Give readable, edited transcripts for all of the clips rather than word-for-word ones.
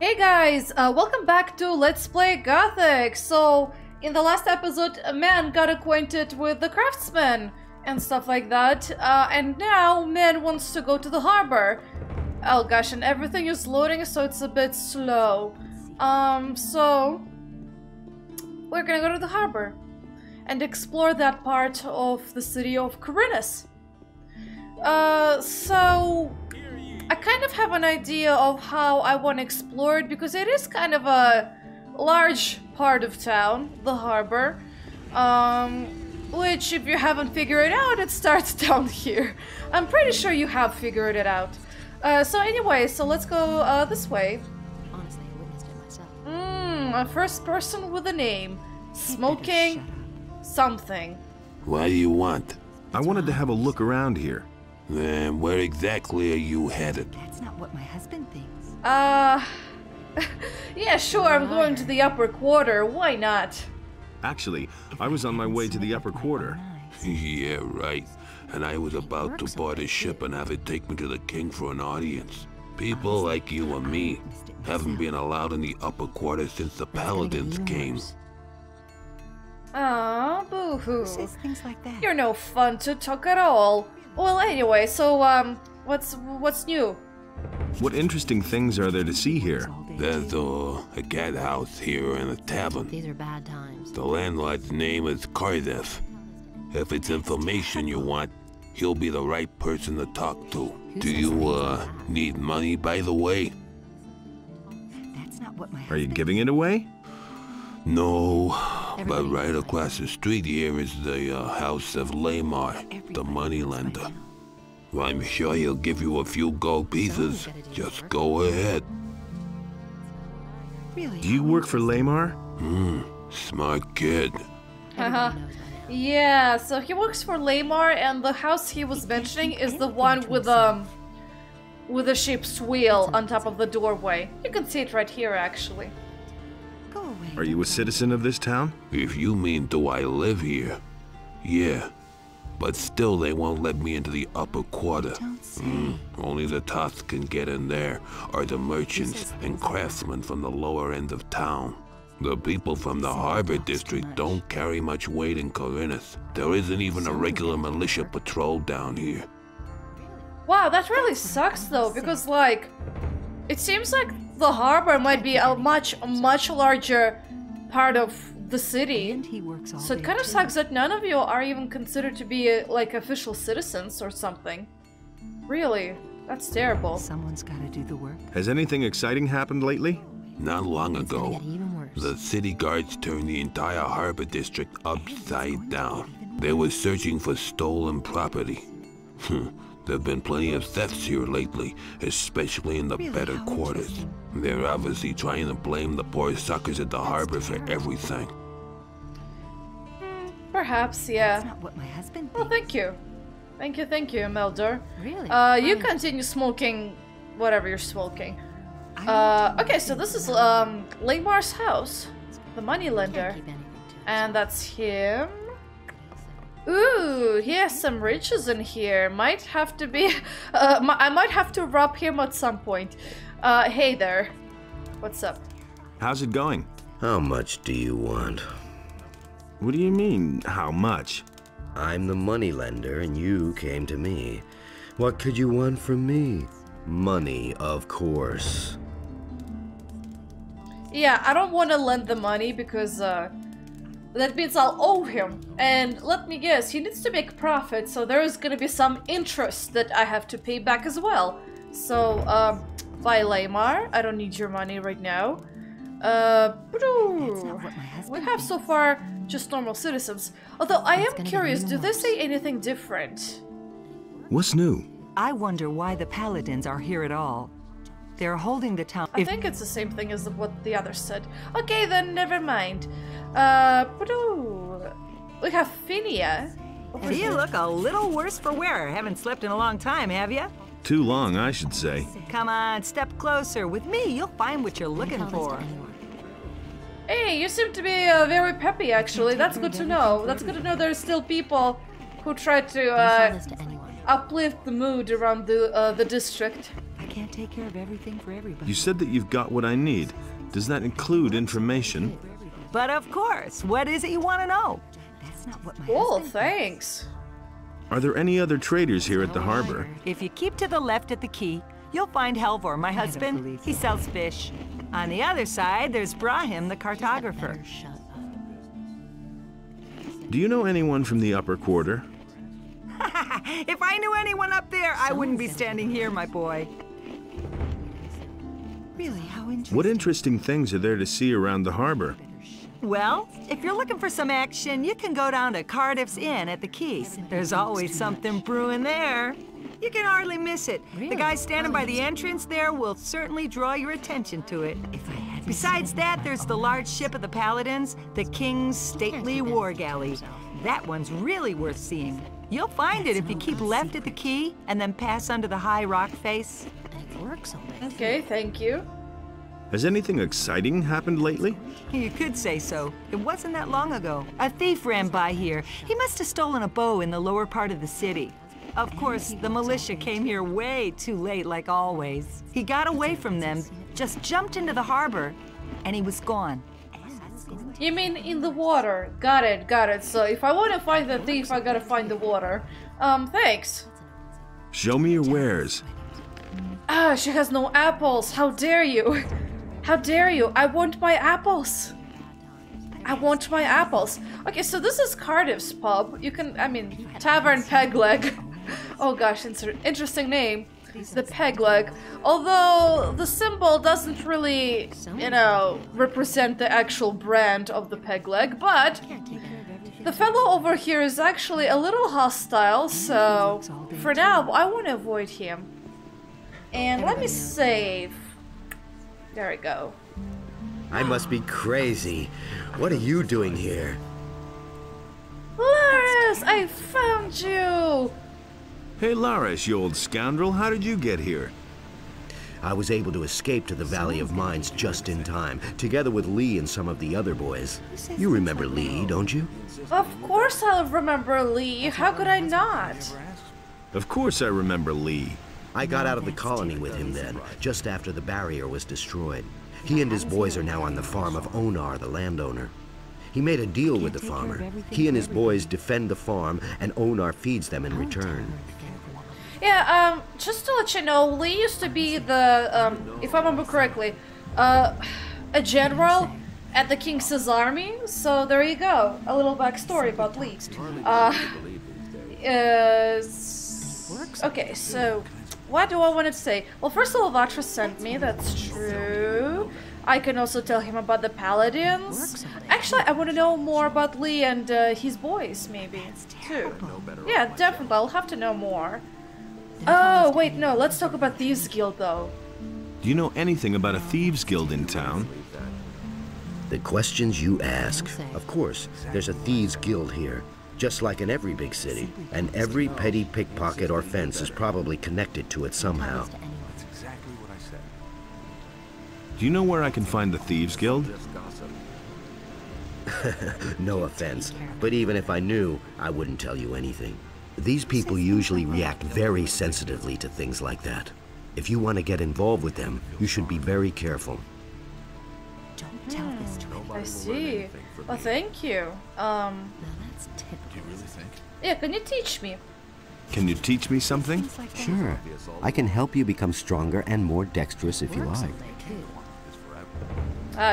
Hey guys, welcome back to Let's Play Gothic! So, in the last episode, a man got acquainted with the craftsman and stuff like that, and now man wants to go to the harbor. Oh gosh, and everything is loading, so it's a bit slow. So we're gonna go to the harbor and explore that part of the city of Khorinis. So I kind of have an idea of how I want to explore it, because it is kind of a large part of town, the harbor, which, if you haven't figured it out, it starts down here. I'm pretty sure you have figured it out. So anyway, so let's go this way. Honestly, I witnessed it myself. A first person with a name. Smoking something. What do you want? I wanted to have a look around here. Then where exactly are you headed? That's not what my husband thinks. Yeah, sure, I'm going to the upper quarter. Why not? Actually, I was on my way to the upper quarter. Yeah, right. And I was about to board a ship and have it take me to the king for an audience. People like you and me haven't been allowed in the upper quarter since the Paladins came. Aw, boo-hoo. Says things like that. You're no fun to talk at all. Well, anyway, so, what's new? What interesting things are there to see here? There's a cat house here and a tavern. These are bad times. The landlord's name is Xardas. If it's information you want, he'll be the right person to talk to. Do you, need money, by the way? That's not what my Are you giving it away? No, but right across the street here is the house of Lamar, the Moneylender. I'm sure he'll give you a few gold pieces. Just go ahead. Really? Do you work for Lamar? Smart kid. Haha. Yeah, so he works for Lamar, and the house he was mentioning is the one with a ship's wheel on top of the doorway. You can see it right here, actually. Go away. Are you a citizen of this town? If you mean do I live here, yeah. But still they won't let me into the upper quarter. Don't say. Only the tops can get in there, or the merchants and craftsmen from the lower end of town. The people from the harbor district don't carry much weight in Khorinis. There isn't even a regular militia patrol down here. Wow, that really sucks though, because like, it seems like the harbor might be a much larger part of the city. And he works all So it day, kind of too. sucks that none of you are even considered to be like official citizens or something. Really, that's terrible. Someone's got to do the work. Has anything exciting happened lately? Not long It's gonna ago, get even worse. the city guards turned the entire harbor district upside down. They were searching for stolen property. There've been plenty of thefts here lately, especially in the Really? better How quarters. interesting. They're obviously trying to blame the poor suckers at the harbor for everything. Perhaps, That's yeah. not what my husband Well, thinks. thank you. Thank you, Meldor. Really? You Fine. continue smoking whatever you're smoking. I don't Okay, so this is Lamar's house, the Moneylender, can't keep anything to and that's him. Ooh, he has some riches in here. Might have to be. I might have to rob him at some point. Hey there, what's up? How's it going? How much do you want? What do you mean, how much? I'm the moneylender and you came to me. What could you want from me? Money, of course. Yeah, I don't want to lend the money because that means I'll owe him. And let me guess, he needs to make profit, so there is gonna be some interest that I have to pay back as well. So, bye Lamar, I don't need your money right now. That's not what my husband We have so far just normal citizens. Although I am gonna get curious, even do they worse. say anything different? What's new? I wonder why the Paladins are here at all. They're holding the town. I think it's the same thing as what the others said. Okay, then never mind. We have Phinia. You look a little worse for wear. Haven't slept in a long time, have you? Too long, I should say. Come on, step closer. With me, you'll find what you're looking tell this to for. anyone. Hey, you seem to be very peppy, actually. That's good to know. That's good to know there's still people who try Don't tell to this to anyone. uplift the mood around the district. I can't can't take care of everything for everybody. You said that you've got what I need. Does that include information? But of course, what is it you want to know? That's not what my Cool, husband thanks. Are there any other traders here at the harbor? If you keep to the left at the quay, you'll find Helvor, my husband. He sells fish. On the other side, there's Brahim, the cartographer. better shut up. Do you know anyone from the upper quarter? If I knew anyone up there, I wouldn't be standing here, my boy. Really, how interesting. What interesting things are there to see around the harbor? Well, if you're looking for some action, you can go down to Cardiff's Inn at the quay. There's always something brewing there. You can hardly miss it. The guy standing by the entrance there will certainly draw your attention to it. Besides that, there's the large ship of the Paladins, the King's stately war galley. That one's really worth seeing. You'll find it if you keep left at the quay and then pass under the high rock face. It works already. Okay, thank you. Has anything exciting happened lately? You could say so. It wasn't that long ago. A thief ran by here. He must have stolen a bow in the lower part of the city. Of course, the militia came here way too late, like always. He got away from them, just jumped into the harbor, and he was gone. You mean in the water? Got it, got it. So if I want to find the thief, I gotta find the water. Thanks. Show me your wares. Ah, she has no apples. How dare you? How dare you? I want my apples. I want my apples. Okay, so this is Cardiff's pub. You can, Tavern Pegleg. Oh gosh, interesting name. The Pegleg. Although the symbol doesn't really, represent the actual brand of the Pegleg, but the fellow over here is actually a little hostile, so for now, I want to avoid him. And let me save. There we go. I must be crazy. What are you doing here? Laris, I found you! Hey, Laris, you old scoundrel, how did you get here? I was able to escape to the Valley of Mines just in time, together with Lee and some of the other boys. You remember Lee, don't you? Of course I'll remember Lee. How could I not? Of course I remember Lee. I got out of the colony with him then, just after the barrier was destroyed. He and his boys are now on the farm of Onar, the landowner. He made a deal with the farmer. He and his boys defend the farm, and Onar feeds them in return. Yeah, just to let you know, Lee used to be the, if I remember correctly, a general at the King's army, so there you go. A little backstory about Lee. Okay, so what do I want to say? Well, first of all, Vatra sent me, that's true. I can also tell him about the Paladins. Actually, I want to know more about Lee and his boys, maybe, too. Yeah, definitely, I'll have to know more. Oh, wait, no, let's talk about Thieves Guild, though. Do you know anything about a thieves guild in town? The questions you ask. Of course, there's a thieves guild here, just like in every big city. And every petty pickpocket or fence is probably connected to it somehow. Do you know where I can find the thieves guild? No offense, but even if I knew, I wouldn't tell you anything. These people usually react very sensitively to things like that. If you want to get involved with them, you should be very careful. Don't tell this to anyone. I see. Well, thank you. Now that's typical. Yeah, can you teach me? Can you teach me something? Sure. I can help you become stronger and more dexterous if you like.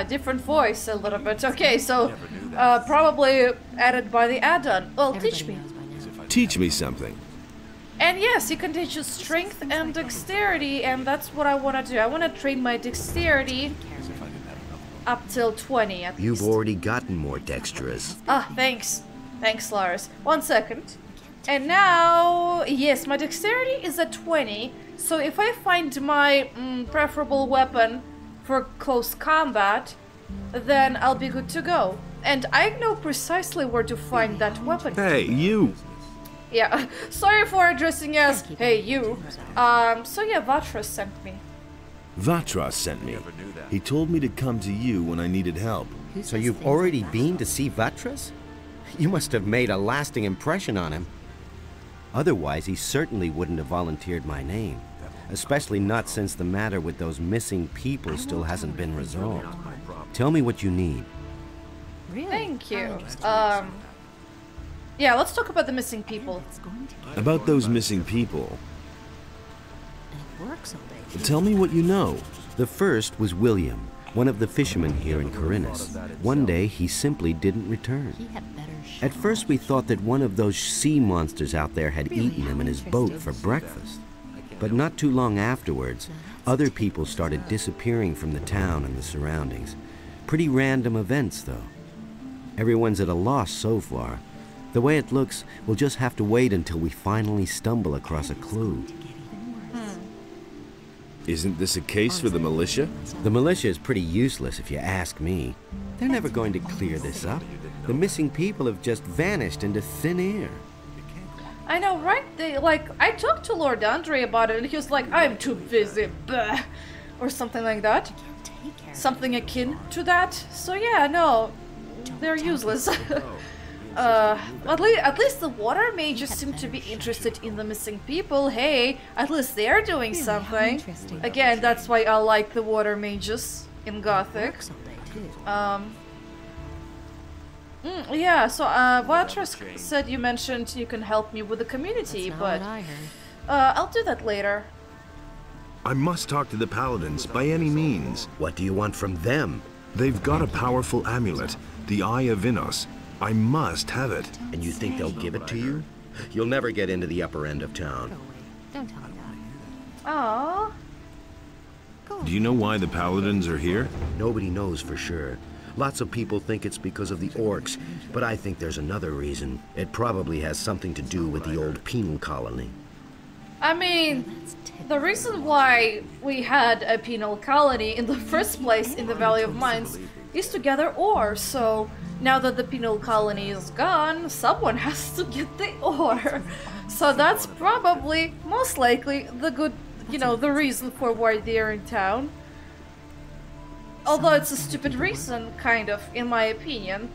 Different voice a little bit. Okay, so, probably added by the add-on. Well, teach me. Teach me something. And yes, you can teach you strength and dexterity, and that's what I want to do. I want to train my dexterity up till 20 at You've least. already gotten more dexterous. Ah, thanks. Thanks, Lars. 1 second. And now, yes, my dexterity is at 20, so if I find my preferable weapon for close combat, then I'll be good to go. And I know precisely where to find that weapon. Hey, you! Yeah, sorry for addressing as, hey, you. So yeah, Vatra sent me. Vatras sent me. He told me to come to you when I needed help. So you've already been to see Vatras? You must have made a lasting impression on him. Otherwise, he certainly wouldn't have volunteered my name. especially not since the matter with those missing people still hasn't been resolved. Tell me what you need. Really? Thank you. Yeah, let's talk about the missing people. About those missing people, It works all day. tell me what you know. The first was William, one of the fishermen here in Khorinis. One day, he simply didn't return. He had better At first, we thought that one of those sea monsters out there had eaten him in his boat for breakfast. But not too long afterwards, other people started disappearing from the town and the surroundings. Pretty random events, though. Everyone's at a loss so far. The way it looks, we'll just have to wait until we finally stumble across a clue. Isn't this a case for the militia? The militia is pretty useless if you ask me. They're never going to clear this up. The missing people have just vanished into thin air. I know, right? I talked to Lord Andre about it, and he was like, I'm too busy, bah, or something like that. Something akin to that. So yeah, no, they're useless. At least the water mages seem to be interested in the missing people. Hey, at least they're doing something. Again, that's why I like the water mages in Gothic. Yeah, so Beatrice said you mentioned you can help me with the community, but I'll do that later. I must talk to the Paladins by any means. What do you want from them? They've got a powerful amulet, the Eye of Innos. I must have it. And you think they'll give it to you? You'll never get into the upper end of town. Don't tell me that. Aww. Do you know why the Paladins are here? Nobody knows for sure. Lots of people think it's because of the orcs, but I think there's another reason. It probably has something to do with the old penal colony. I mean, the reason why we had a penal colony in the first place in the Valley of Mines is to gather ore, so now that the penal colony is gone, someone has to get the ore. So that's probably, most likely, the good, the reason for why they're in town. Although it's a stupid reason, kind of, in my opinion.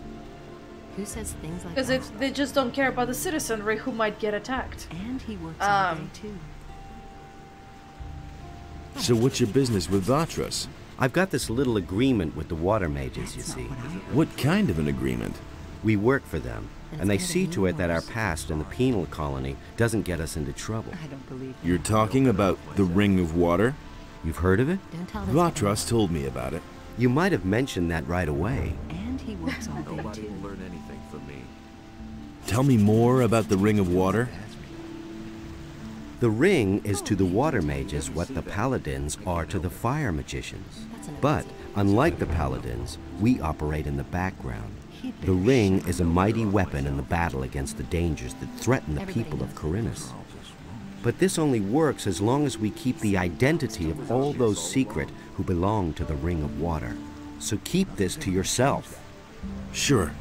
Who says things like Because that? if they just don't care about the citizenry who might get attacked. And he works all day too. So what's your business with Beatrice? I've got this little agreement with the water mages, you see. What kind of an agreement? We work for them, and they see to it that our past in the penal colony doesn't get us into trouble. I don't believe You're talking about the Ring of Water? You've heard of it? Don't tell this Beatrice told me about it. You might have mentioned that right away. And he works all day Nobody too. will learn anything from me. Tell me more about the Ring of Water. The ring is to the water mages what the paladins are to the fire magicians. But, unlike the paladins, we operate in the background. The ring is a mighty weapon in the battle against the dangers that threaten the people of Khorinis. But this only works as long as we keep the identity of all those secret who belong to the Ring of Water. So keep this to yourself. Sure.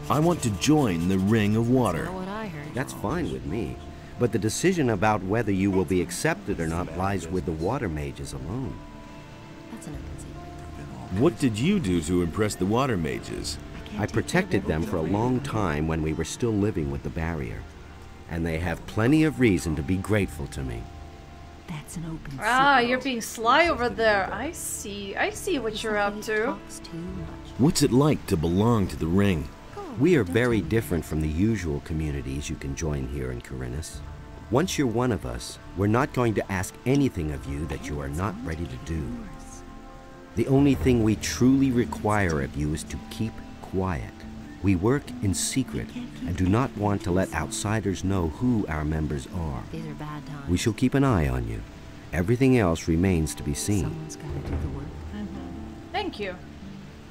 I want to join the Ring of Water. Not what I heard. That's fine with me. But the decision about whether you will be accepted or not lies with the water mages alone. That's an open secret. What did you do to impress the water mages? I protected them for a long time when we were still living with the barrier. And they have plenty of reason to be grateful to me. That's an open secret. Ah, you're being sly over there. I see what you're up to. Talks too much. What's it like to belong to the Ring? We are very different from the usual communities you can join here in Khorinis. Once you're one of us, we're not going to ask anything of you that you are not ready to do. The only thing we truly require of you is to keep quiet. We work in secret and do not want to let outsiders know who our members are. These are bad times. We shall keep an eye on you. Everything else remains to be seen. Someone's got to do the work. Thank you.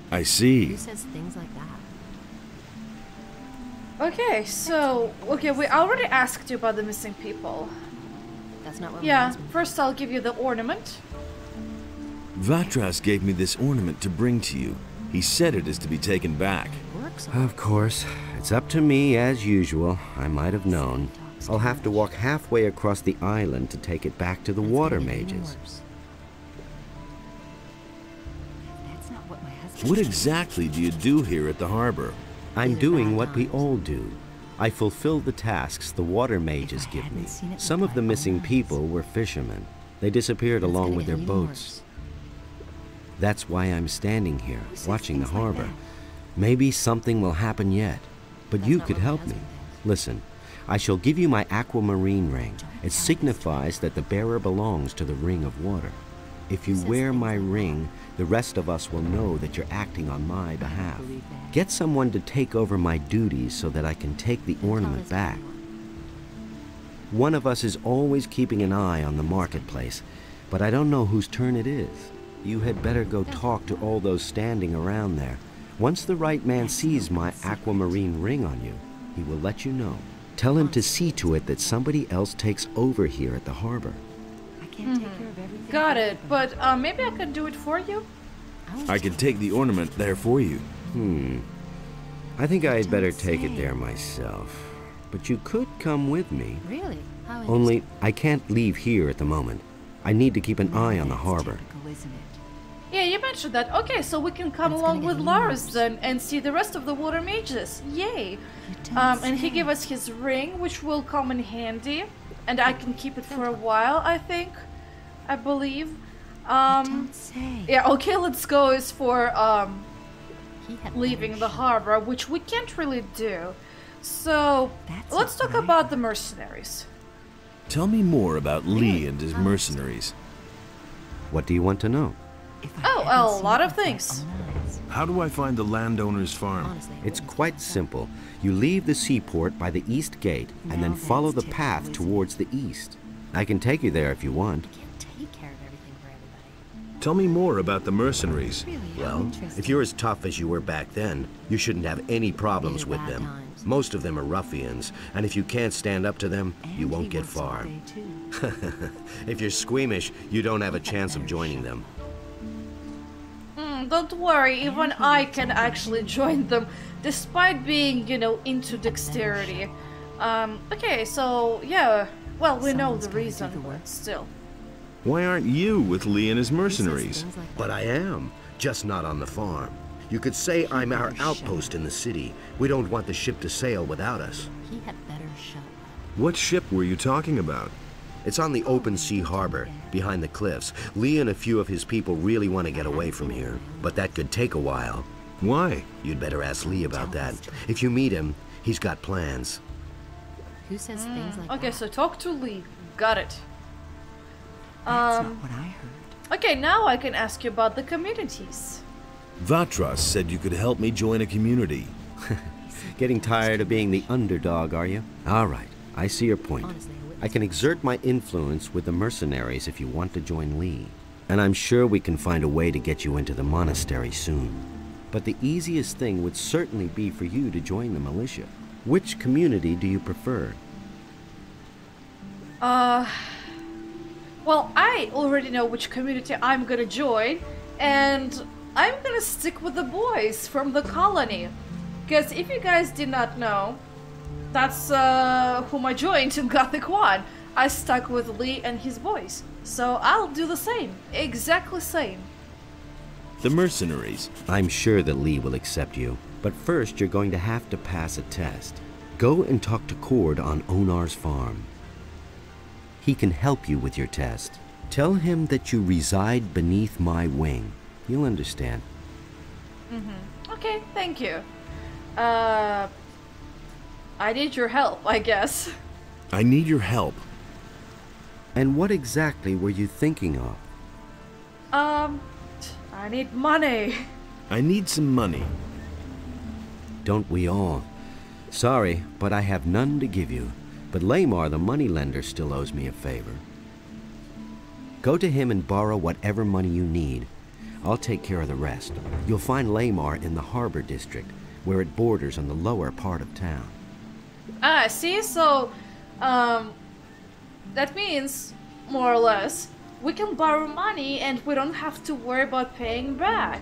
I see. Who says things like that? Okay, we already asked you about the missing people. That's not what Yeah, reminds me. first I'll give you the ornament. Vatras gave me this ornament to bring to you. He said it is to be taken back. Works all Of course, it's up to me as usual. I might have known. I'll have to walk halfway across the island to take it back to the water mages. That's not what my husband What exactly do you do here at the harbor? I'm doing what we all do. I fulfilled the tasks the water mages give me. Some of the missing people were fishermen. They disappeared along with their boats. That's why I'm standing here, watching the harbor. Maybe something will happen yet, but you could help me. Listen, I shall give you my Aquamarine Ring. It signifies that the bearer belongs to the Ring of Water. If you wear my ring, the rest of us will know that you're acting on my behalf. Get someone to take over my duties so that I can take the ornament back. One of us is always keeping an eye on the marketplace, but I don't know whose turn it is. You had better go talk to all those standing around there. Once the right man sees my Aquamarine Ring on you, he will let you know. Tell him to see to it that somebody else takes over here at the harbor. I can't take care of everything. Got it, but maybe I can do it for you? I can take the ornament there for you. I think I had better take it there myself. But you could come with me. Really? How Only, I can't leave here at the moment. I need to keep an eye on the harbor. typical, isn't it? Yeah, you mentioned that. Okay, so we can come It's along gonna with get Lars worse. then and see the rest of the water mages. Yay! And he gave us his ring, which will come in handy. And I can keep it for a while, I think. I believe. Don't say. Yeah, okay, let's go is for He had leaving better the harbor, which we can't really do. So, That's let's talk alright. about the mercenaries. Tell me more about Lee and his mercenaries. What do you want to know? If I Oh, hadn't a seen lot it of with my things. own eyes, How do I find the landowner's farm? honestly, I It's wouldn't quite trust that. simple. You leave the seaport by the east gate and then Now follow the that's path typical, isn't towards the east. I can take you there if you want. I can't take care of everything for everybody. Tell me more about the mercenaries. Really, how Well, interesting. if you're as tough as you were back then, you shouldn't have any problems These are with bad them. times. Most of them are ruffians, and if you can't stand up to them, you And won't he get works all far. day, too. If you're squeamish, you don't have a chance of joining them. Don't worry, even he I works can all day. actually join them, despite being, you know, into dexterity. Okay, so, yeah, well, we know Someone's the gotta do reason, the work. but still. Why aren't you with Lee and his He says mercenaries? things like that. But I am, just not on the farm. You could say I'm our better shut outpost in the city. We don't want the ship to sail without us. He had better shut up. What ship were you talking about? It's on the open sea harbor, behind the cliffs. Lee and a few of his people really want to get away from here, but that could take a while. Why? You'd better ask Lee about that. If you meet him, he's got plans. Who says things like Okay, that? so talk to Lee. Got it. That's not what I heard. Okay, now I can ask you about the communities. Vatras said you could help me join a community. Getting tired of being the underdog, are you? All right, I see your point. Honestly, I wouldn't I can exert my influence with the mercenaries if you want to join Lee. And I'm sure we can find a way to get you into the monastery soon. But the easiest thing would certainly be for you to join the militia. Which community do you prefer? Well, I already know which community I'm gonna join, and I'm gonna stick with the boys from the colony. Because if you guys did not know, that's whom I joined in Gothic 1. I stuck with Lee and his boys. So I'll do the same. Exactly same. The mercenaries. I'm sure that Lee will accept you, but first you're going to have to pass a test. Go and talk to Cord on Onar's farm. He can help you with your test. Tell him that you reside beneath my wing. He'll understand. Okay, thank you. I need your help, I guess. I need your help. And what exactly were you thinking of? I need money. I need some money. Don't we all? Sorry, but I have none to give you. But Lamar, the moneylender, still owes me a favor. Go to him and borrow whatever money you need. I'll take care of the rest. You'll find Lamar in the harbor district, where it borders on the lower part of town. Ah, see, so, that means, more or less, we can borrow money and we don't have to worry about paying back.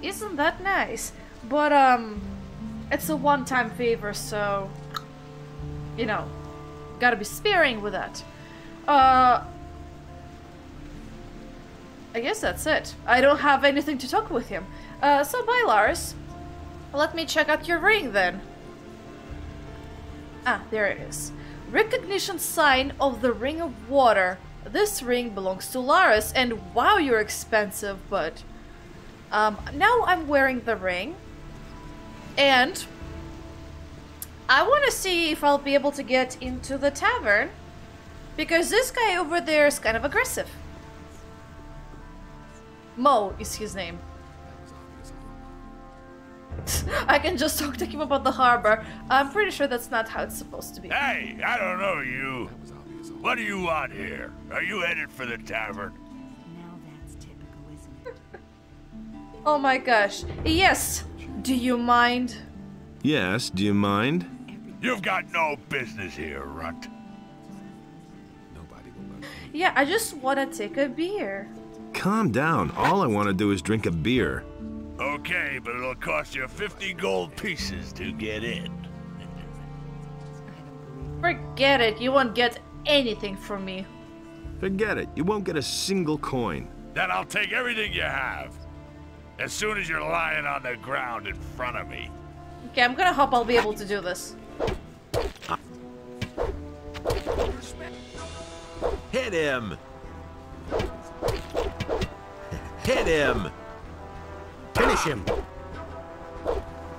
Isn't that nice? But, it's a one-time favor, so, you know, gotta be sparing with that. I guess that's it. I don't have anything to talk with him. So bye, Lars. Let me check out your ring then. Ah, there it is. Recognition sign of the Ring of Water. This ring belongs to Laris, and wow, you're expensive, but... now I'm wearing the ring. And... I want to see if I'll be able to get into the tavern. Because this guy over there is kind of aggressive. Mo is his name. I can just talk to him about the harbor. I'm pretty sure that's not how it's supposed to be. Hey, I don't know you. What do you want here? Are you headed for the tavern? Now that's typical, isn't it? Oh my gosh. Yes. Do you mind? Yes, do you mind? You've got no business here, runt. Yeah, I just want to take a beer. Calm down. All I want to do is drink a beer. Okay, but it'll cost you 50 gold pieces to get in. Forget it. You won't get anything from me. Forget it. You won't get a single coin. Then I'll take everything you have. As soon as you're lying on the ground in front of me. Okay, I'm gonna hope I'll be able to do this. Hit him! Hit him! Finish him!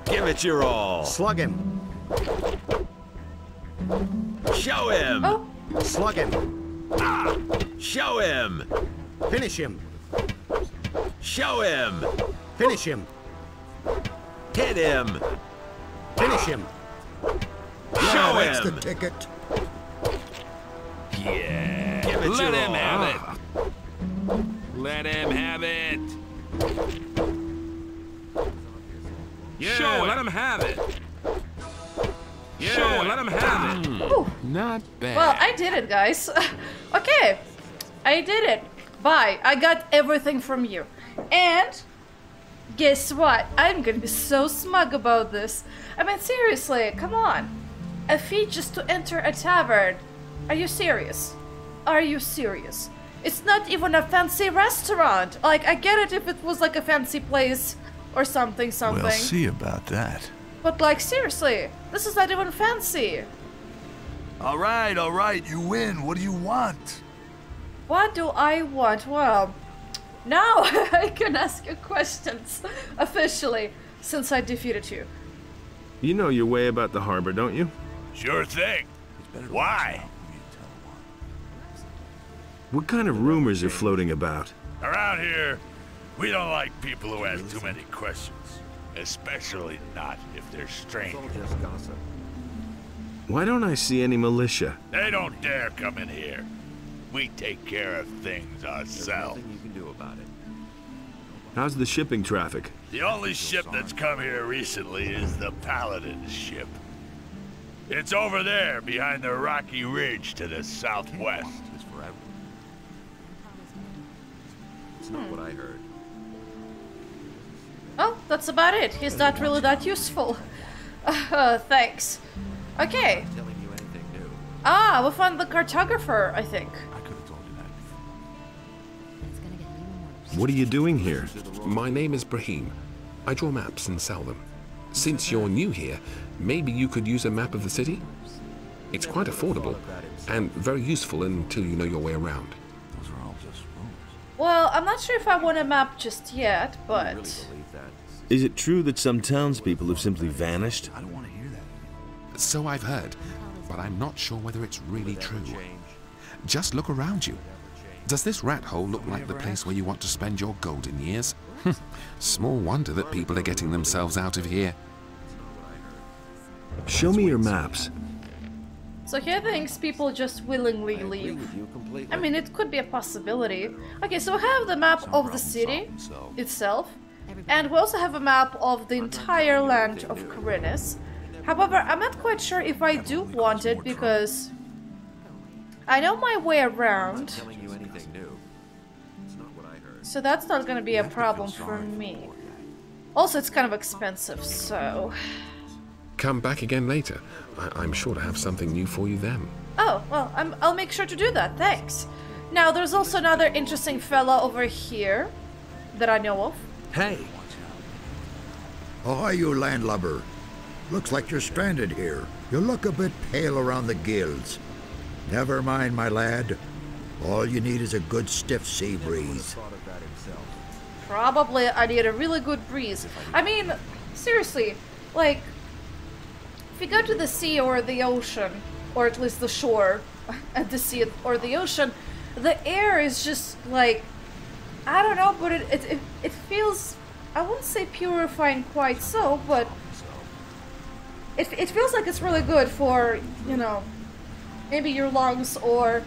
Give it your all! Slug him! Show him! Oh, Slug him! Ah! Show him! Finish him! Show him! Finish him! Hit him! Finish him! Show That's the him! ticket. Yeah! Give it your Let him all! have it. Let him have it. Yeah, let him have it. Yeah, let him have it. Ooh. Not bad. Well, I did it, guys. Okay, I did it. Bye. I got everything from you. And guess what? I'm gonna be so smug about this. I mean, seriously, come on. A fee just to enter a tavern. Are you serious? Are you serious? It's not even a fancy restaurant. Like, I get it if it was like a fancy place or something. We'll see about that. But like, seriously, this is not even fancy. All right, you win. What do you want? What do I want? Well, now I can ask you questions officially, since I defeated you. You know your way about the harbor, don't you? Sure thing. Why? What kind of rumors are floating about? Around here, we don't like people who ask too many questions. Especially not if they're strangers. Why don't I see any militia? They don't dare come in here. We take care of things ourselves. How's the shipping traffic? The only ship that's come here recently is the Paladins ship. It's over there behind the rocky ridge to the southwest. It's not what I heard. Oh, that's about it. He's not really that useful. Thanks. Okay. Ah, we found the cartographer, I think. What are you doing here? My name is Brahim. I draw maps and sell them. Since you're new here, maybe you could use a map of the city? It's quite affordable, and very useful until you know your way around. Well, I'm not sure if I want a map just yet, but... Is it true that some townspeople have simply vanished? I don't want to hear that. So I've heard, but I'm not sure whether it's really true. Just look around you. Does this rat hole look like the place where you want to spend your golden years? Small wonder that people are getting themselves out of here. Show me your maps. So here thinks people just willingly leave. I mean, it could be a possibility. Okay, so we have the map of the city itself, and we also have a map of the entire land of Khorinis. However, I'm not quite sure if I do want it because I know my way around. So that's not gonna be a problem for me. Also, it's kind of expensive, so... Come back again later. I'm sure to have something new for you then. Oh, well, I'll make sure to do that, thanks. Now, there's also another interesting fella over here that I know of. Hey! Ahoy, you landlubber. Looks like you're stranded here. You look a bit pale around the gills. Never mind, my lad. All you need is a good stiff sea breeze. Probably I need a really good breeze. I mean, seriously, like, if you go to the sea or the ocean, or at least the shore, at the sea or the ocean, the air is just like, I don't know, but it feels, I wouldn't say purifying quite so, but it feels like it's really good for, you know, maybe your lungs or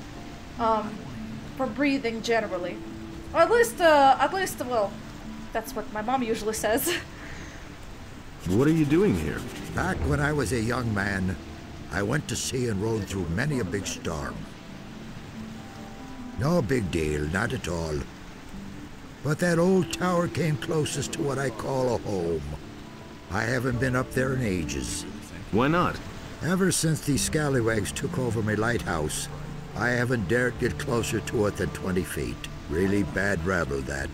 for breathing generally. Or at least, well, that's what my mom usually says. What are you doing here? Back when I was a young man, I went to sea and rode through many a big storm. No big deal, not at all. But that old tower came closest to what I call a home. I haven't been up there in ages. Why not? Ever since these scallywags took over my lighthouse, I haven't dared get closer to it than 20 feet. Really bad rabble, that.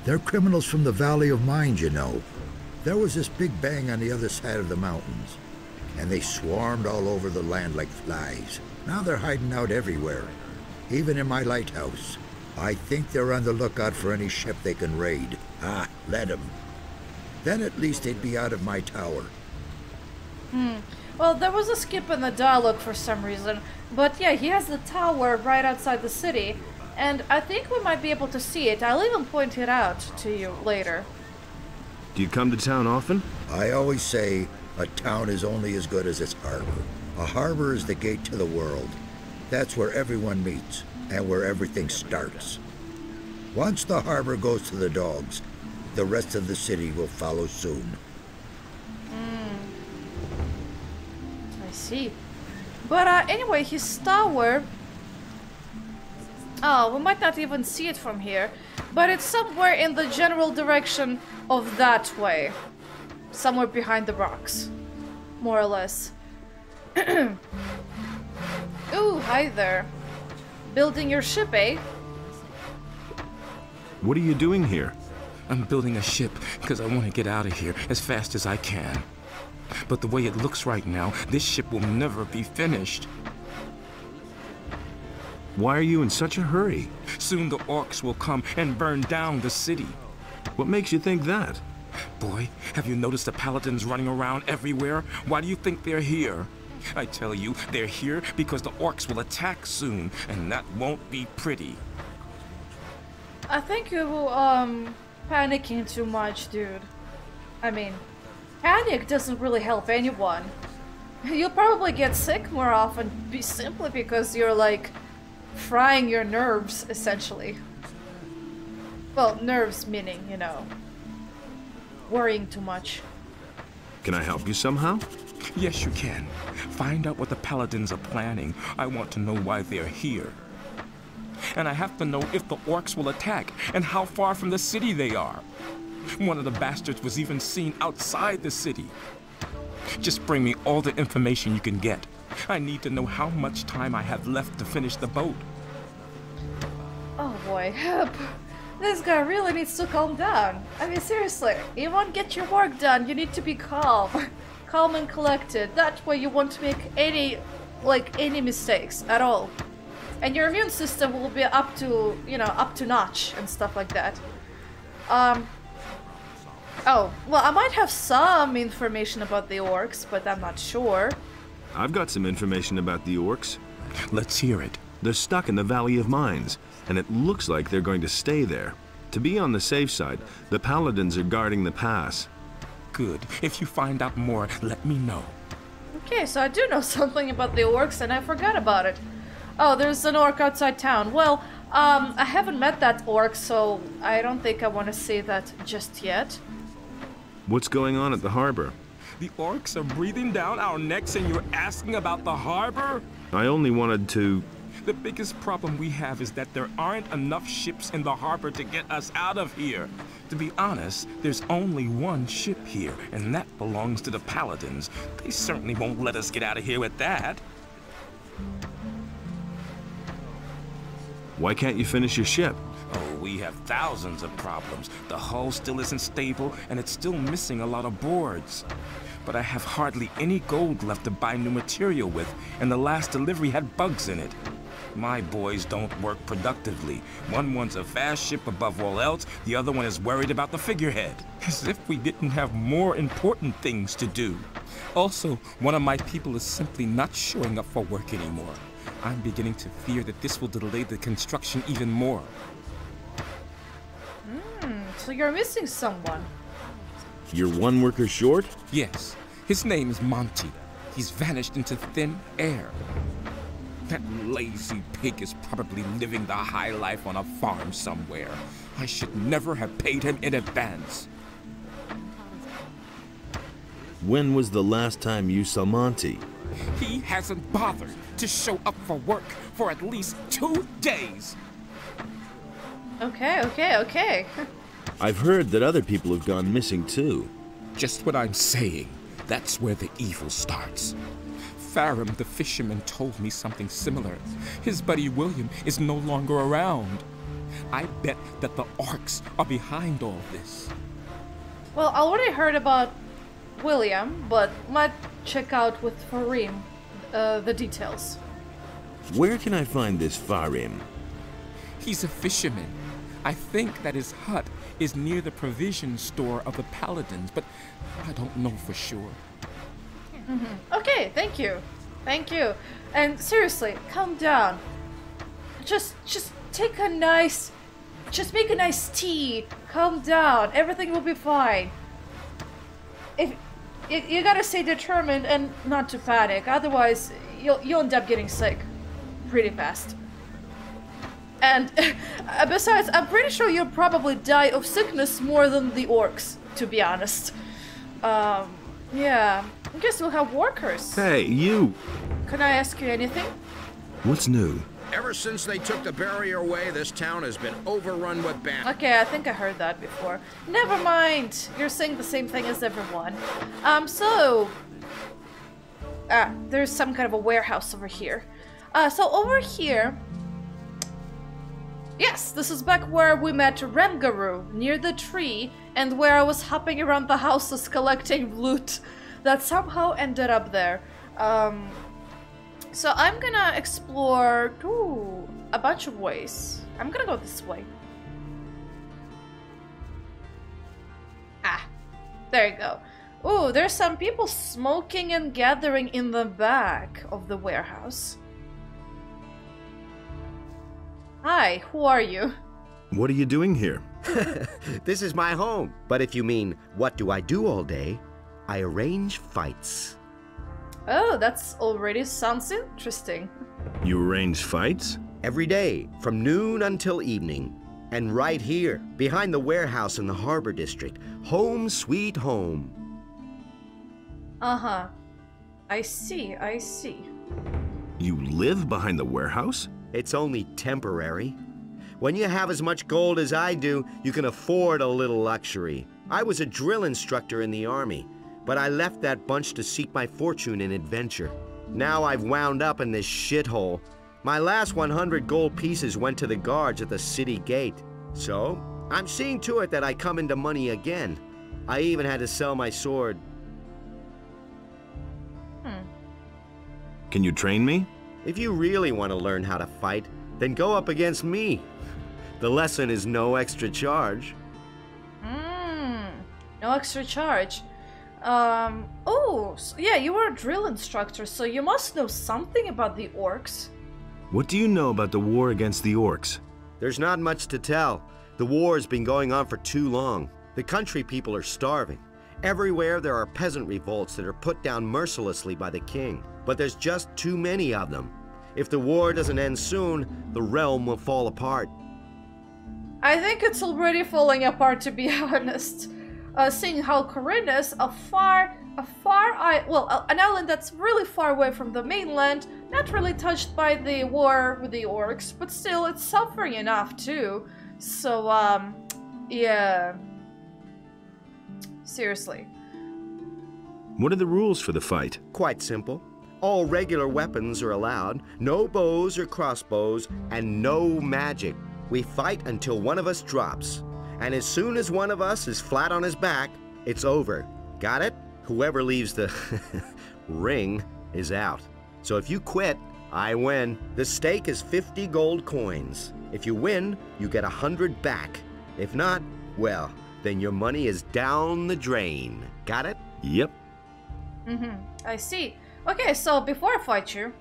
They're criminals from the Valley of Mind, you know. There was this big bang on the other side of the mountains, and they swarmed all over the land like flies. Now they're hiding out everywhere, even in my lighthouse. I think they're on the lookout for any ship they can raid. Ah, let them. Then at least they'd be out of my tower. Well, there was a skip in the dialogue for some reason, but yeah, he has the tower right outside the city, and I think we might be able to see it. I'll even point it out to you later. Do you come to town often? I always say a town is only as good as its harbor. A harbor is the gate to the world. That's where everyone meets, and where everything starts. Once the harbor goes to the dogs, the rest of the city will follow soon. I see. But anyway, his tower... Oh, we might not even see it from here, but it's somewhere in the general direction of that way. Somewhere behind the rocks. More or less. Ooh, hi there. Building your ship, eh? What are you doing here? I'm building a ship because I want to get out of here as fast as I can. But the way it looks right now, this ship will never be finished. Why are you in such a hurry? Soon the orcs will come and burn down the city. What makes you think that? Boy, have you noticed the Paladins running around everywhere? Why do you think they're here? I tell you, they're here because the orcs will attack soon, and that won't be pretty. I think you're panicking too much, dude. I mean, panic doesn't really help anyone. You'll probably get sick more often simply because you're like frying your nerves, essentially. Well, nerves meaning, you know, worrying too much. Can I help you somehow? Yes, you can. Find out what the Paladins are planning. I want to know why they're here. And I have to know if the orcs will attack and how far from the city they are. One of the bastards was even seen outside the city. Just bring me all the information you can get. I need to know how much time I have left to finish the boat. Oh boy, this guy really needs to calm down. I mean, seriously, you won't get your work done. You need to be calm. Calm and collected. That way you won't make any mistakes at all. And your immune system will be up to, you know, up to notch and stuff like that. Oh, well, I might have some information about the orcs, but I'm not sure. I've got some information about the orcs. Let's hear it. They're stuck in the Valley of Mines, and it looks like they're going to stay there. To be on the safe side, the Paladins are guarding the pass. Good. If you find out more, let me know. Okay, so I do know something about the orcs, and I forgot about it. Oh, there's an orc outside town. Well, I haven't met that orc, so I don't think I want to say that just yet. What's going on at the harbor? The orcs are breathing down our necks and you're asking about the harbor? I only wanted to... The biggest problem we have is that there aren't enough ships in the harbor to get us out of here. To be honest, there's only one ship here, and that belongs to the Paladins. They certainly won't let us get out of here with that. Why can't you finish your ship? Oh, we have thousands of problems. The hull still isn't stable, and it's still missing a lot of boards. but I have hardly any gold left to buy new material with, and the last delivery had bugs in it. My boys don't work productively. One wants a fast ship above all else, the other one is worried about the figurehead. As if we didn't have more important things to do. Also, one of my people is simply not showing up for work anymore. I'm beginning to fear that this will delay the construction even more. So you're missing someone. You're one worker short? Yes. His name is Monty. He's vanished into thin air. That lazy pig is probably living the high life on a farm somewhere. I should never have paid him in advance. When was the last time you saw Monty? He hasn't bothered to show up for work for at least 2 days. Okay. I've heard that other people have gone missing too. Just what I'm saying. That's where the evil starts. Farum the fisherman told me something similar. His buddy William is no longer around. I bet that the orcs are behind all this. Well, I already heard about William, but might check out with Farim the details. Where can I find this Farim? He's a fisherman. I think that his hut is near the provision store of the Paladins, but I don't know for sure. Okay, thank you. And seriously, calm down. Just take a nice... Just make a nice tea. Calm down. Everything will be fine. If you gotta stay determined and not to panic, otherwise you'll end up getting sick pretty fast. And besides, I'm pretty sure you'll probably die of sickness more than the orcs, to be honest. Yeah. I guess we'll have workers. Hey, you! Can I ask you anything? What's new? Ever since they took the barrier away, this town has been overrun with bandits. Okay, I think I heard that before. Never mind. You're saying the same thing as everyone. There's some kind of a warehouse over here. So over here... Yes, this is back where we met Rengaru, near the tree, and where I was hopping around the houses collecting loot that somehow ended up there. So I'm gonna explore a bunch of ways. I'm gonna go this way. There you go. Ooh, there's some people smoking and gathering in the back of the warehouse. Hi, who are you? What are you doing here? This is my home. But if you mean, what do I do all day? I arrange fights. Oh, that's already sounds interesting. You arrange fights? Every day, from noon until evening. And right here, behind the warehouse in the harbor district. Home sweet home. Uh-huh. I see. You live behind the warehouse? It's only temporary. When you have as much gold as I do, you can afford a little luxury. I was a drill instructor in the army, but I left that bunch to seek my fortune in adventure. Now I've wound up in this shithole. My last 100 gold pieces went to the guards at the city gate. So, I'm seeing to it that I come into money again. I even had to sell my sword. Can you train me? If you really want to learn how to fight, then go up against me. The lesson is no extra charge. No extra charge. Oh, so yeah, you were a drill instructor, so you must know something about the orcs. What do you know about the war against the orcs? There's not much to tell. The war's been going on for too long. The country people are starving. Everywhere there are peasant revolts that are put down mercilessly by the king. But there's just too many of them. If the war doesn't end soon, the realm will fall apart. I think it's already falling apart, to be honest. Seeing how Khorinis, an island that's really far away from the mainland, not really touched by the war with the orcs, but still it's suffering enough too. So, yeah. Seriously. What are the rules for the fight? Quite simple. All regular weapons are allowed, no bows or crossbows, and no magic. We fight until one of us drops. And as soon as one of us is flat on his back, it's over. Got it? whoever leaves the ring is out. So if you quit, I win. The stake is 50 gold coins. If you win, you get 100 back. If not, well, then your money is down the drain. Got it? Yep. I see. Okay, so before I fight you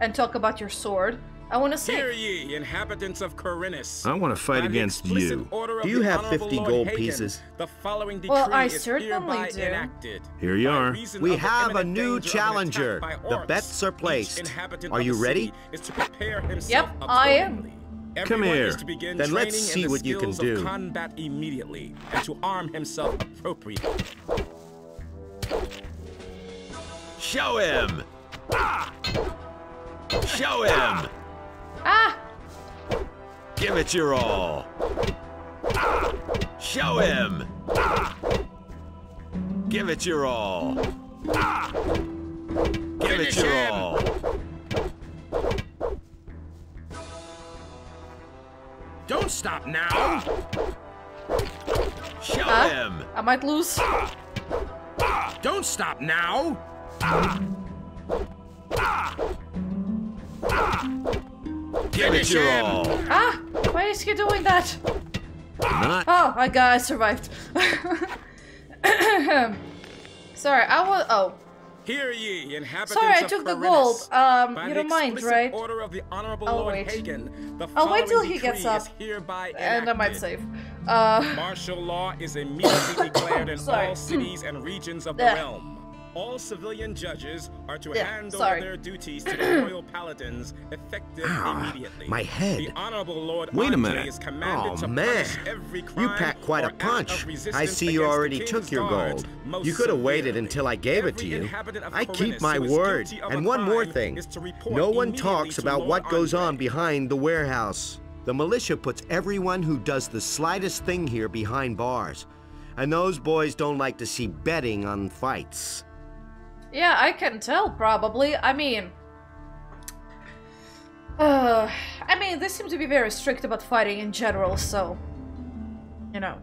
and talk about your sword, I want to say... Hear ye, inhabitants of Khorinis. I want to fight against you. Do you have 50 gold pieces? The following decree well, I is certainly do. enacted. Here you are. We have a new challenger. The bets are placed. Are you ready? Yep, I am. Come here. Then let's see what you can do. Combat immediately and to arm himself appropriately. Show him! Show him! Ah! Give it your all! Show him! Give it your all! Give it your all! Don't stop now! Show him! I might lose. Don't stop now! Give it your all! Ah! Why is he doing that? Not. Oh, I survived. Sorry, I was. Oh. Hear ye, inhabitants Sorry, I of took the Khorinis. gold. You don't mind, right? Order of the Honorable I'll Lord wait. Hagen, the I'll wait till following he gets decree up, is hereby and I might enacted. save. Martial law is immediately declared in Sorry. all cities and regions of the realm. All civilian judges are to hand over their duties to the royal paladins, effective immediately. My head. The Honorable Lord Wait a Andre minute. is commanded to man, punish every crime you packed quite or a act punch. of resistance I see you against the already king's took your guards gold. most You could have waited severely. until I gave it to Every you. inhabitant of I keep Khorinis my who is word. guilty of And a one more crime thing. is to report No one immediately talks to about Lord what goes Andre. on behind the warehouse. The militia puts everyone who does the slightest thing here behind bars. And those boys don't like to see betting on fights. Yeah, I can tell, probably. I mean, they seem to be very strict about fighting in general, so, you know.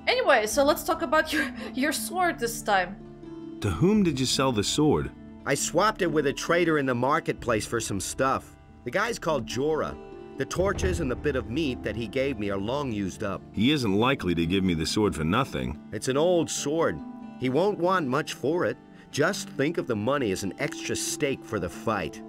Anyway, so let's talk about your sword this time. To whom did you sell the sword? I swapped it with a trader in the marketplace for some stuff. The guy's called Jorah. The torches and the bit of meat that he gave me are long used up. He isn't likely to give me the sword for nothing. It's an old sword. He won't want much for it. Just think of the money as an extra stake for the fight.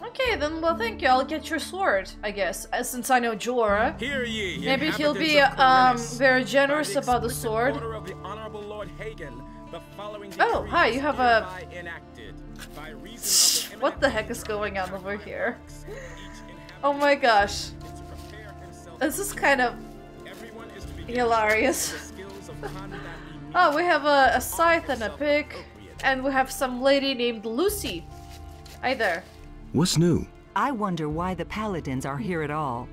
Okay, then, well, thank you. I'll get your sword, I guess, since I know Jorah. Hear ye, Maybe he'll be inhabitants of Khorinis. very generous By the about the explicit sword. order of the Honorable Lord Hagen, the following Oh, decree hi, is you have a... hereby enacted. By reason of the What the heck is going on over here? Oh my gosh. This is kind of hilarious. Oh, we have a scythe and a pick, and we have some lady named Lucy. Hi there. What's new? I wonder why the Paladins are here at all.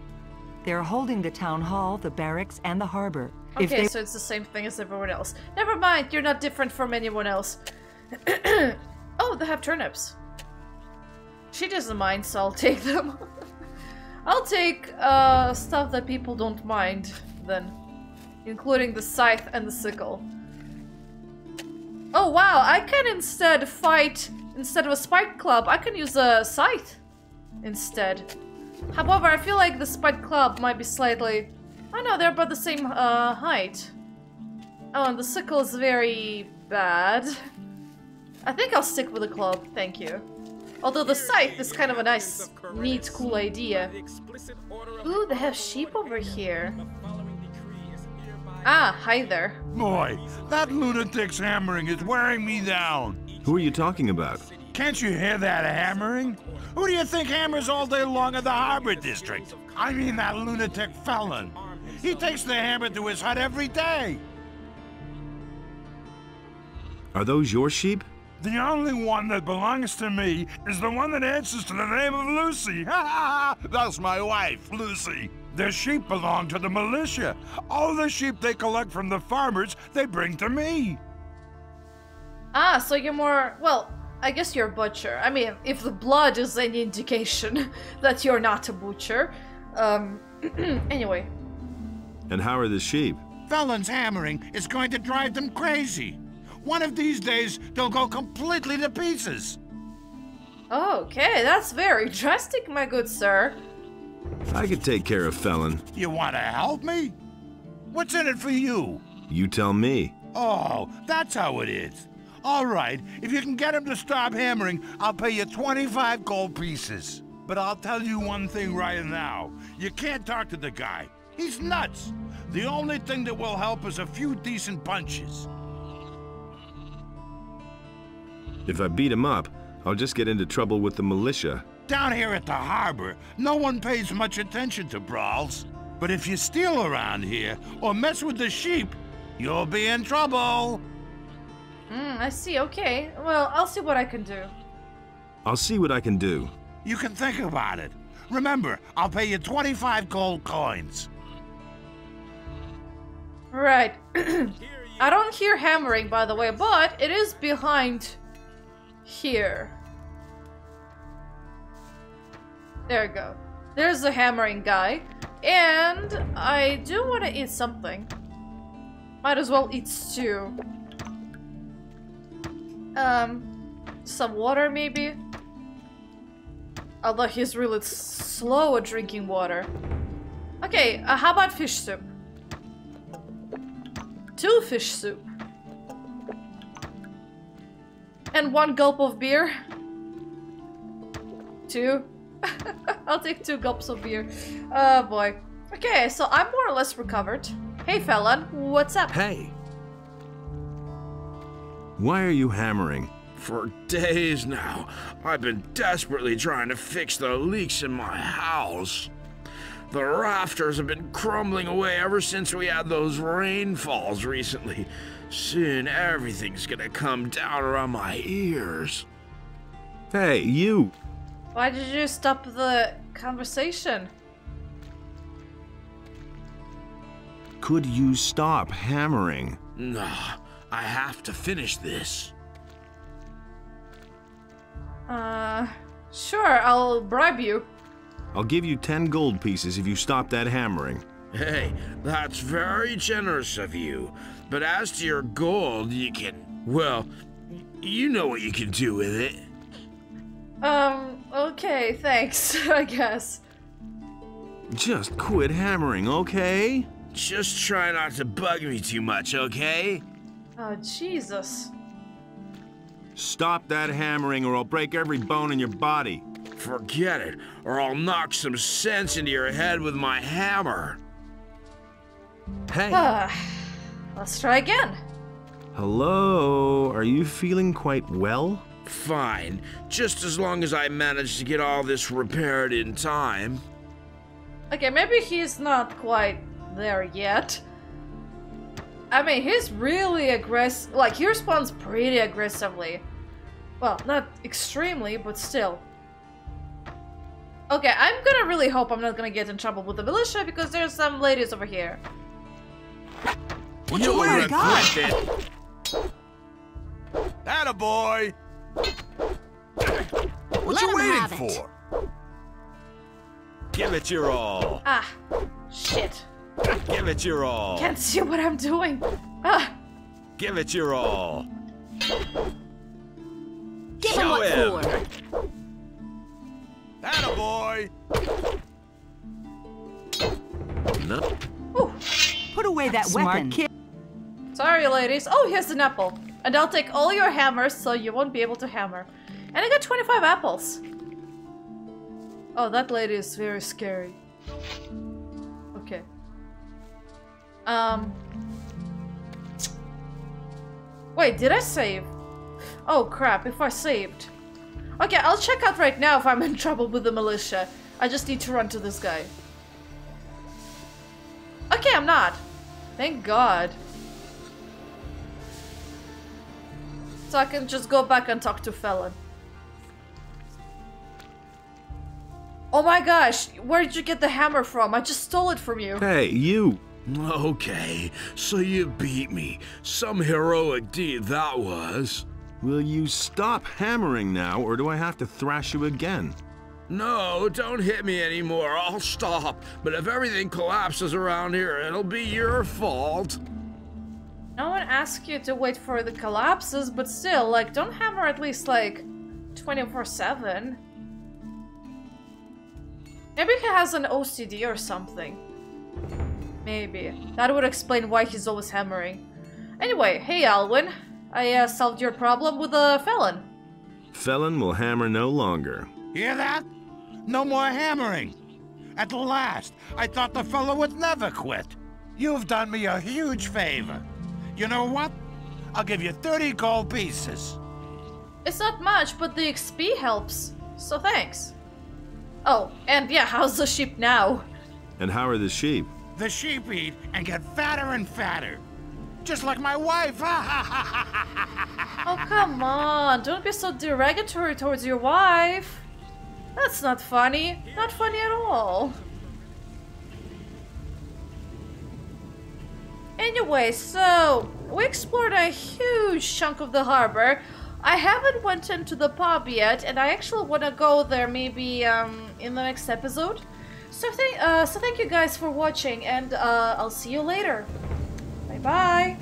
They're holding the town hall, the barracks, and the harbor. Okay, so it's the same thing as everyone else. Never mind, you're not different from anyone else. Oh, they have turnips. She doesn't mind, so I'll take them. I'll take stuff that people don't mind, then. Including the scythe and the sickle. Oh wow, I can instead fight, instead of a spike club, I can use a scythe instead. However, I feel like the spike club might be slightly... Oh no, they're about the same height. Oh, and the sickle is very bad. I think I'll stick with the club, thank you. Although the scythe is kind of a nice, neat, cool idea. Ooh, they have sheep over here. Ah, hi there. Boy, that lunatic's hammering is wearing me down. Who are you talking about? Can't you hear that hammering? Who do you think hammers all day long in the harbor district? I mean that lunatic felon. He takes the hammer to his hut every day. Are those your sheep? The only one that belongs to me is the one that answers to the name of Lucy. Ha ha ha! That's my wife, Lucy. The sheep belong to the militia. All the sheep they collect from the farmers, they bring to me. Ah, so you're more... Well, I guess you're a butcher. I mean, if the blood is any indication that you're not a butcher. Anyway. And how are the sheep? Felon's hammering is going to drive them crazy. One of these days, they'll go completely to pieces. Okay, that's very drastic, my good sir. I could take care of Felon. You want to help me? What's in it for you? You tell me. Oh, that's how it is. All right, if you can get him to stop hammering, I'll pay you 25 gold pieces. But I'll tell you one thing right now. You can't talk to the guy. He's nuts. The only thing that will help is a few decent punches. If I beat him up, I'll just get into trouble with the militia. Down here at the harbor, no one pays much attention to brawls. But if you steal around here, or mess with the sheep, you'll be in trouble. I see, okay. Well, I'll see what I can do. I'll see what I can do. You can think about it. Remember, I'll pay you 25 gold coins. Right. I don't hear hammering, by the way, but it is behind here. There we go. There's the hammering guy. And I do want to eat something. Might as well eat stew. Some water maybe? Although he's really slow at drinking water. Okay, how about fish soup? 2 fish soup. And 1 gulp of beer. 2. I'll take 2 gulps of beer. Oh boy. Okay, so I'm more or less recovered. Hey Felon, what's up? Hey. Why are you hammering? For days now, I've been desperately trying to fix the leaks in my house. The rafters have been crumbling away ever since we had those rainfalls recently. Soon everything's gonna come down around my ears. Hey, you! Why did you stop the conversation? Could you stop hammering? No, I have to finish this. Sure, I'll bribe you. I'll give you 10 gold pieces if you stop that hammering. Hey, that's very generous of you. But as to your gold, you can... well, you know what you can do with it. Okay, thanks, I guess. Just quit hammering, okay? Just try not to bug me too much, okay? Oh, Jesus. Stop that hammering or I'll break every bone in your body. Forget it, or I'll knock some sense into your head with my hammer. Hey. Let's try again. Hello? Are you feeling quite well? Fine, just as long as I manage to get all this repaired in time. Okay, maybe he's not quite there yet. I mean, he's really aggressive. Like, he responds pretty aggressively. Well, not extremely, but still. Okay, I'm gonna really hope I'm not gonna get in trouble with the militia because there's some ladies over here. You were God! Attaboy! What you waiting for? Give it your all. Ah, shit. Give it your all. Can't see what I'm doing. Ah. Give it your all. Show him. Attaboy! No. Ooh. Put away that weapon. Kid. Sorry, ladies. Oh, here's an apple. And I'll take all your hammers so you won't be able to hammer. And I got 25 apples. Oh, that lady is very scary. Okay. Wait, did I save? Oh crap, if I saved. Okay, I'll check out right now if I'm in trouble with the militia. I just need to run to this guy. Okay, I'm not. Thank God. So I can just go back and talk to Felon. Oh my gosh, where did you get the hammer from? I just stole it from you. Hey, you! Okay, so you beat me. Some heroic deed that was. Will you stop hammering now, or do I have to thrash you again? No, don't hit me anymore. I'll stop. But if everything collapses around here, it'll be your fault. No one asked you to wait for the collapses, but still, like, don't hammer at least, like, 24/7. Maybe he has an OCD or something. Maybe. That would explain why he's always hammering. Anyway, hey Alwyn. I solved your problem with a felon. Felon will hammer no longer. Hear that? No more hammering. At last, I thought the fellow would never quit. You've done me a huge favor. You know what? I'll give you 30 gold pieces. It's not much, but the XP helps. So thanks. Oh, and yeah, how's the sheep now? And how are the sheep? The sheep eat and get fatter and fatter. Just like my wife. Oh, come on. Don't be so derogatory towards your wife. That's not funny. Not funny at all. Anyway, so we explored a huge chunk of the harbor. I haven't went into the pub yet, and I actually want to go there maybe in the next episode. So thank you guys for watching, and I'll see you later. Bye-bye.